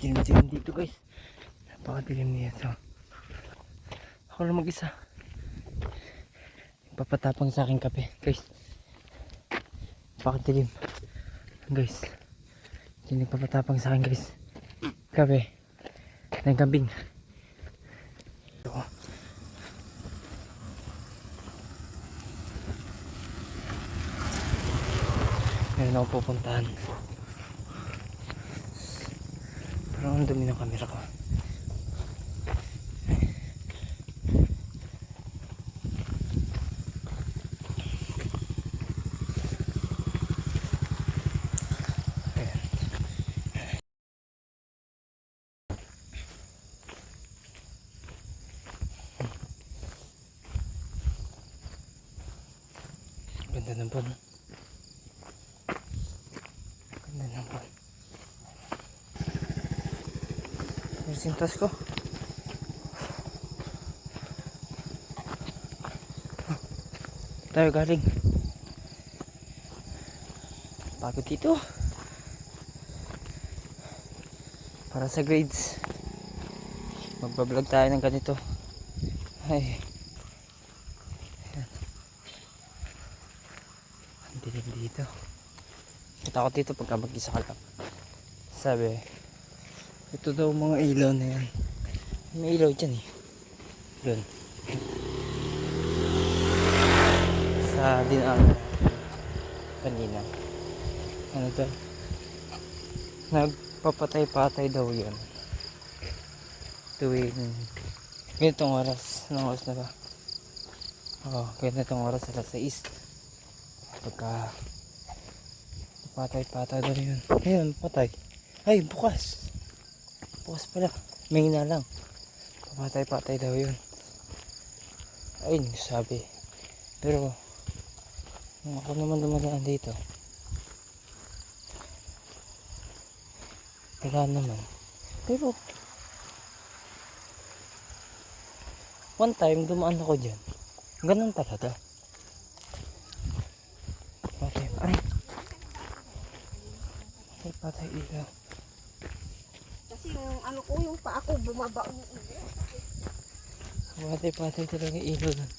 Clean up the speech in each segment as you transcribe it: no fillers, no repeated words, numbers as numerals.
Dilim-dilim dito guys. Napakadilim nito. Ako lang mag-isa. Papatapang sa aking kape guys. Napakadilim guys. Hindi nagpapatapang sa akin guys. Kape ng kambing. Ito. Meron ako pupuntahan. Parang ang dumi ng camera ko. Ganda ng pan. Ganda ng pan. Sintas ko. Tayo galing. Pagod dito. Para sa grades. Magbablog tayo ng ganito. Ay. Ang dilim dito. Kita ko dito pagka mag-isa ka lang. Sabi, ito daw mga ilaw na yan. May ilaw dyan eh. Yun. Sa dinaanan kanina. Ano daw? Nagpapatay-patay daw yun. Tuwing ganitong oras. Anong oras na ba? Oo, ganitong oras alas 6. Pagka patay-patay daw yun. Ayun, patay. Ay, bukas. Bukas pala. May na lang. Papatay-patay daw yun. Ayun, sabi. Pero, kung ako naman dumadaan dito, wala naman. Pero, one time, dumaan ako dyan. Ganun talaga. Patay, ay. Patay ilaw. Kasi yung ano ko, yung paa ko, bumaba yung ilaw. Patay talaga ilaw doon.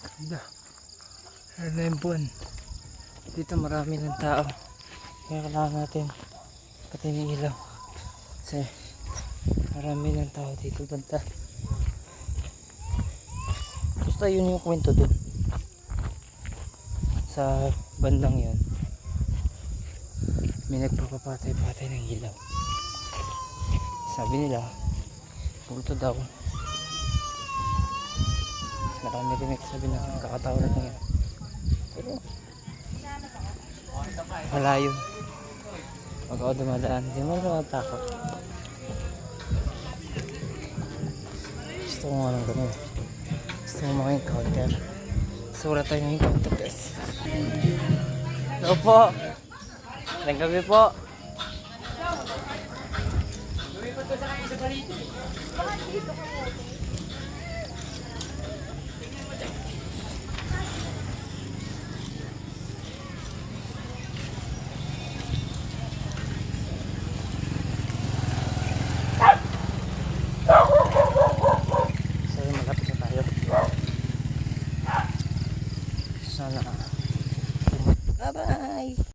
Ganda. Ano na yung buwan. Dito marami ng tao. Kaya kailangan natin pati ng ilaw. Kasi marami ng tao dito banda. Basta yun yung kwento doon. Sa bandang yun. May nagpapapatay-patay ng ilaw. Sabi nila, multo daw. Marami rin nagsabi na kakatawaran na yan. Pero malayo. Pag ako dumadaan, hindi mo naman takot. Gusto ko nga lang ganun. Gusto ko maka-encounter. Surat tayo ng encounter guys. Hello po. Magandang gabi po. So malapit na tayo. Sana. Bye bye.